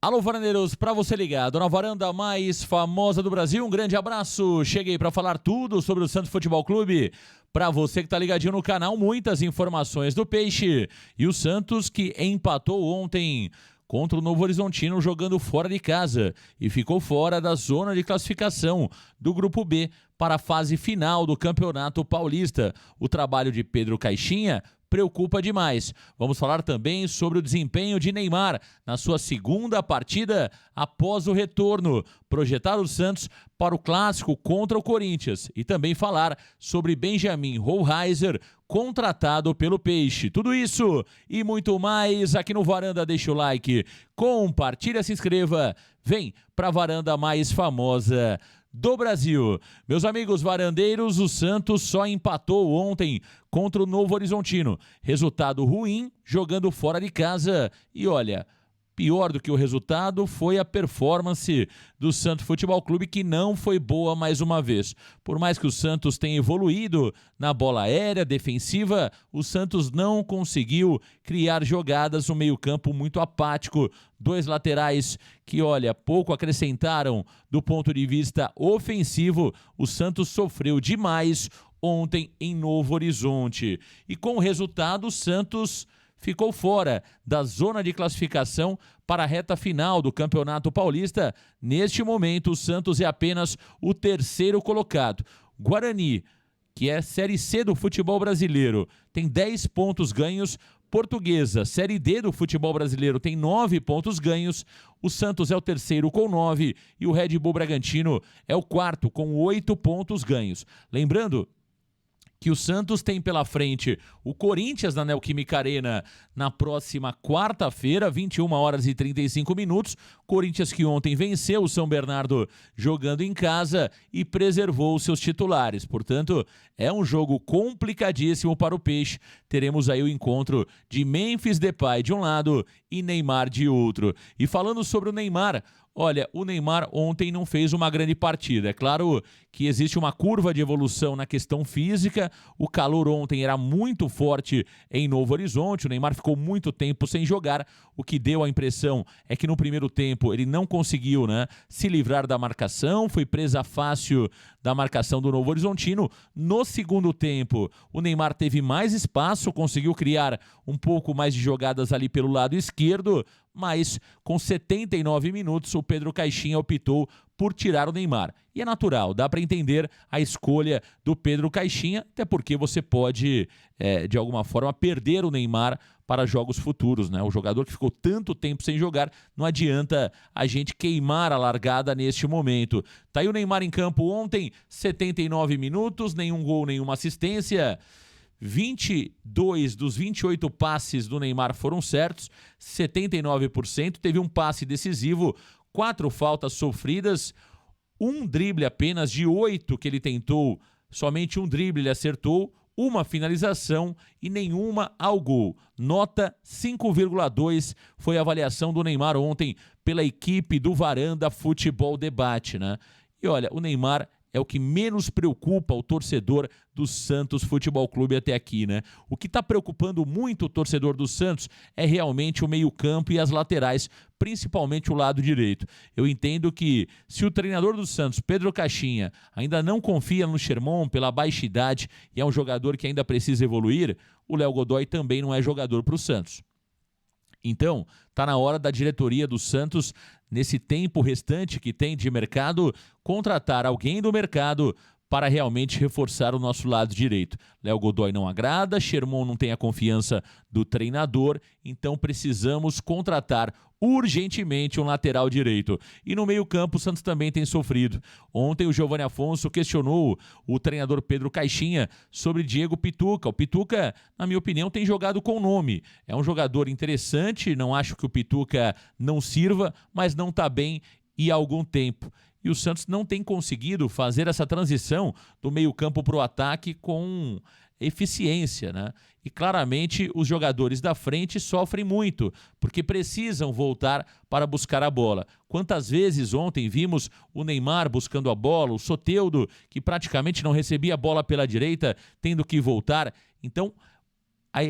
Alô, varandeiros, para você ligado na varanda mais famosa do Brasil, um grande abraço. Cheguei para falar tudo sobre o Santos Futebol Clube. Para você que tá ligadinho no canal, muitas informações do Peixe. E o Santos que empatou ontem contra o Novo Horizontino jogando fora de casa e ficou fora da zona de classificação do Grupo B para a fase final do Campeonato Paulista. O trabalho de Pedro Caixinha preocupa demais. Vamos falar também sobre o desempenho de Neymar na sua segunda partida após o retorno, projetar o Santos para o clássico contra o Corinthians e também falar sobre Benjamin Hohlheiser, contratado pelo Peixe. Tudo isso e muito mais aqui no Varanda. Deixa o like, compartilha, se inscreva, vem para a varanda mais famosa do Brasil. Meus amigos varandeiros, o Santos só empatou ontem contra o Novo Horizontino. Resultado ruim, jogando fora de casa. E olha, pior do que o resultado foi a performance do Santos Futebol Clube, que não foi boa mais uma vez. Por mais que o Santos tenha evoluído na bola aérea, defensiva, o Santos não conseguiu criar jogadas no meio-campo, muito apático. Dois laterais que, olha, pouco acrescentaram do ponto de vista ofensivo. O Santos sofreu demais ontem em Novo Horizonte. E com o resultado, o Santos ficou fora da zona de classificação para a reta final do Campeonato Paulista. Neste momento, o Santos é apenas o terceiro colocado. Guarani, que é Série C do futebol brasileiro, tem 10 pontos ganhos. Portuguesa, Série D do futebol brasileiro, tem 9 pontos ganhos. O Santos é o terceiro com 9 e o Red Bull Bragantino é o quarto com 8 pontos ganhos. Lembrando que o Santos tem pela frente o Corinthians na Neoquímica Arena na próxima quarta-feira, 21h35. Corinthians que ontem venceu o São Bernardo jogando em casa e preservou seus titulares. Portanto, é um jogo complicadíssimo para o Peixe. Teremos aí o encontro de Memphis Depay de um lado e Neymar de outro. E falando sobre o Neymar, olha, o Neymar ontem não fez uma grande partida. É claro que existe uma curva de evolução na questão física. O calor ontem era muito forte em Novo Horizonte. O Neymar ficou muito tempo sem jogar. O que deu a impressão é que no primeiro tempo ele não conseguiu, se livrar da marcação. Foi presa fácil da marcação do Novo Horizontino. No segundo tempo, o Neymar teve mais espaço, conseguiu criar um pouco mais de jogadas ali pelo lado esquerdo, mas com 79 minutos o Pedro Caixinha optou por tirar o Neymar. E é natural, dá para entender a escolha do Pedro Caixinha, até porque você pode, de alguma forma, perder o Neymar para jogos futuros, O jogador que ficou tanto tempo sem jogar, não adianta a gente queimar a largada neste momento. Tá aí o Neymar em campo ontem, 79 minutos, nenhum gol, nenhuma assistência. 22 dos 28 passes do Neymar foram certos, 79%. Teve um passe decisivo, 4 faltas sofridas, um drible apenas de 8 que ele tentou, somente um drible ele acertou, uma finalização e nenhuma ao gol. Nota 5,2 foi a avaliação do Neymar ontem pela equipe do Varanda Futebol Debate, E olha, o Neymar é o que menos preocupa o torcedor do Santos Futebol Clube até aqui, O que está preocupando muito o torcedor do Santos é realmente o meio-campo e as laterais, principalmente o lado direito. Eu entendo que se o treinador do Santos, Pedro Caixinha, ainda não confia no Sherman pela baixa idade e é um jogador que ainda precisa evoluir, o Léo Godoy também não é jogador para o Santos. Então, está na hora da diretoria do Santos, nesse tempo restante que tem de mercado, contratar alguém do mercado para realmente reforçar o nosso lado direito. Léo Godoy não agrada, Sherman não tem a confiança do treinador, então precisamos contratar urgentemente um lateral direito. E no meio-campo o Santos também tem sofrido. Ontem o Giovanni Afonso questionou o treinador Pedro Caixinha sobre Diego Pituca. O Pituca, na minha opinião, tem jogado com nome. É um jogador interessante, não acho que o Pituca não sirva, mas não está bem e há algum tempo. E o Santos não tem conseguido fazer essa transição do meio-campo para o ataque com eficiência, E claramente os jogadores da frente sofrem muito, porque precisam voltar para buscar a bola. Quantas vezes ontem vimos o Neymar buscando a bola, o Soteldo, que praticamente não recebia a bola pela direita, tendo que voltar. Então,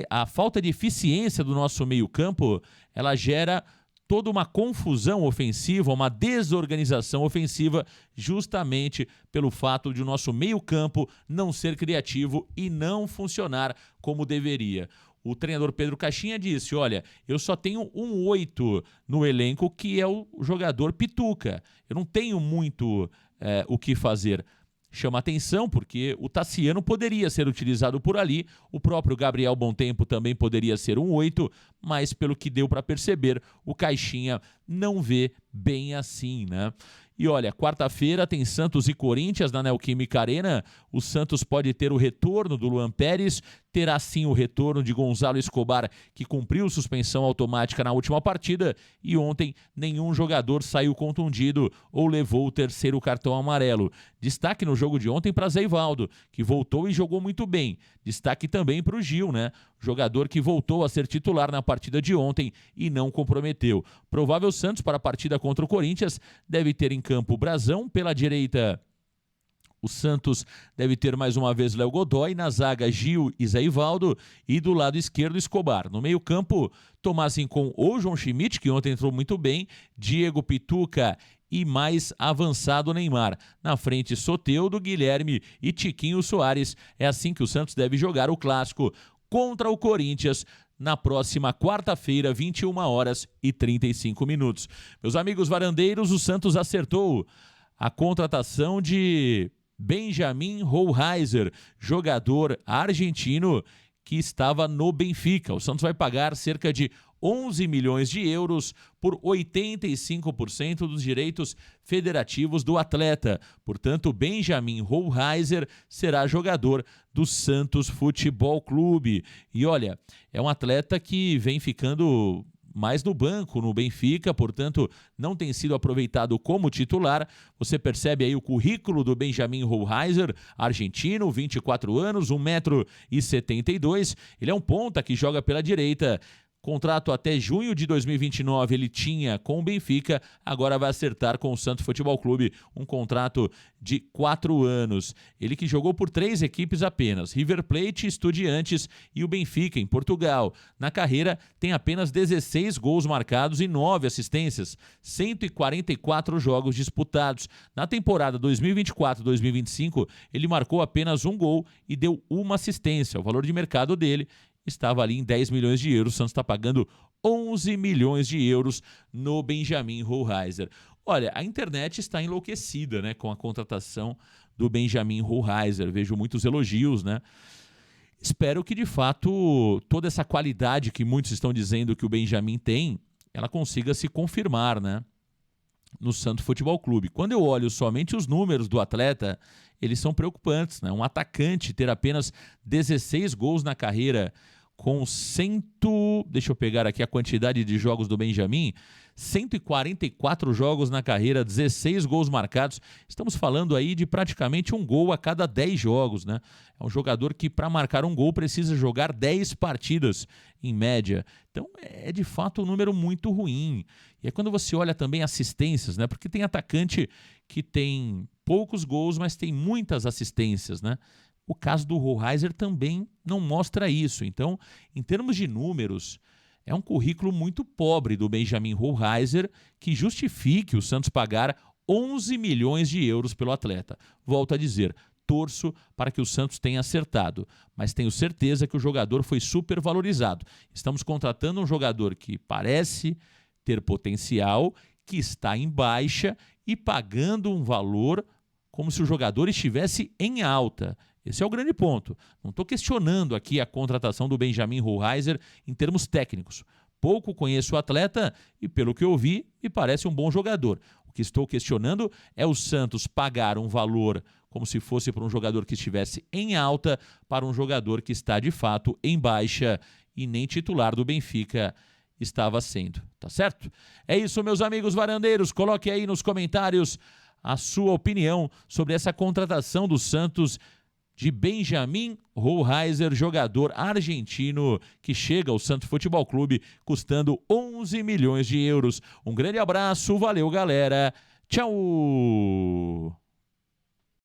a falta de eficiência do nosso meio-campo, ela gera toda uma confusão ofensiva, uma desorganização ofensiva, justamente pelo fato de o nosso meio-campo não ser criativo e não funcionar como deveria. O treinador Pedro Caixinha disse, olha, eu só tenho um 8 no elenco, que é o jogador Pituca. Eu não tenho muito o que fazer. Chama atenção porque o Tassiano poderia ser utilizado por ali, o próprio Gabriel Bontempo também poderia ser um 8, mas pelo que deu para perceber, o Caixinha não vê bem assim, né? E olha, quarta-feira tem Santos e Corinthians na Neoquímica Arena. O Santos pode ter o retorno do Luan Pérez, terá sim o retorno de Gonzalo Escobar, que cumpriu suspensão automática na última partida, e ontem nenhum jogador saiu contundido ou levou o terceiro cartão amarelo. Destaque no jogo de ontem para Zé Ivaldo, que voltou e jogou muito bem. Destaque também para o Gil, né? Jogador que voltou a ser titular na partida de ontem e não comprometeu. Provável Santos para a partida contra o Corinthians deve ter em campo Brazão, pela direita o Santos deve ter mais uma vez Léo Godoy, na zaga Gil e Zé Ivaldo, e do lado esquerdo Escobar. No meio campo, Tomás Rincon ou João Schmidt, que ontem entrou muito bem, Diego Pituca e mais avançado Neymar. Na frente, Soteldo, Guilherme e Tiquinho Soares. É assim que o Santos deve jogar o clássico contra o Corinthians na próxima quarta-feira, 21h35. Meus amigos varandeiros, o Santos acertou a contratação de Benjamin Hohlheiser, jogador argentino que estava no Benfica. O Santos vai pagar cerca de 11 milhões de euros por 85% dos direitos federativos do atleta. Portanto, Benjamin Hohlheiser será jogador do Santos Futebol Clube. E olha, é um atleta que vem ficando mais no banco no Benfica, portanto não tem sido aproveitado como titular. Você percebe aí o currículo do Benjamin Hohlheiser, argentino, 24 anos, 1,72 m. Ele é um ponta que joga pela direita. Contrato até junho de 2029 ele tinha com o Benfica, agora vai acertar com o Santos Futebol Clube um contrato de 4 anos. Ele que jogou por 3 equipes apenas, River Plate, Estudiantes e o Benfica, em Portugal. Na carreira tem apenas 16 gols marcados e 9 assistências, 144 jogos disputados. Na temporada 2024-2025 ele marcou apenas 1 gol e deu 1 assistência. O valor de mercado dele estava ali em 10 milhões de euros. O Santos está pagando 11 milhões de euros no Benjamin Hohlheiser. Olha, a internet está enlouquecida, né, com a contratação do Benjamin Hohlheiser. Vejo muitos elogios, né? Espero que, de fato, toda essa qualidade que muitos estão dizendo que o Benjamin tem, ela consiga se confirmar, né, no Santos Futebol Clube. Quando eu olho somente os números do atleta, eles são preocupantes, né? Um atacante ter apenas 16 gols na carreira, com deixa eu pegar aqui a quantidade de jogos do Benjamin, 144 jogos na carreira, 16 gols marcados. Estamos falando aí de praticamente 1 gol a cada 10 jogos, né? É um jogador que, para marcar 1 gol, precisa jogar 10 partidas em média. Então, é de fato um número muito ruim. E é quando você olha também assistências, né? Porque tem atacante que tem poucos gols, mas tem muitas assistências, né? O caso do Hohlheiser também não mostra isso. Então, em termos de números, é um currículo muito pobre do Benjamin Hohlheiser que justifique o Santos pagar 11 milhões de euros pelo atleta. Volto a dizer, torço para que o Santos tenha acertado, mas tenho certeza que o jogador foi supervalorizado. Estamos contratando um jogador que parece ter potencial, que está em baixa e pagando um valor como se o jogador estivesse em alta. Esse é o grande ponto. Não estou questionando aqui a contratação do Benjamin Hohlheiser em termos técnicos. Pouco conheço o atleta e, pelo que eu vi, me parece um bom jogador. O que estou questionando é o Santos pagar um valor como se fosse para um jogador que estivesse em alta para um jogador que está, de fato, em baixa e nem titular do Benfica estava sendo. Tá certo? É isso, meus amigos varandeiros. Coloque aí nos comentários a sua opinião sobre essa contratação do Santos de Benjamin Hohlheiser, jogador argentino que chega ao Santos Futebol Clube custando 11 milhões de euros. Um grande abraço, valeu galera, tchau!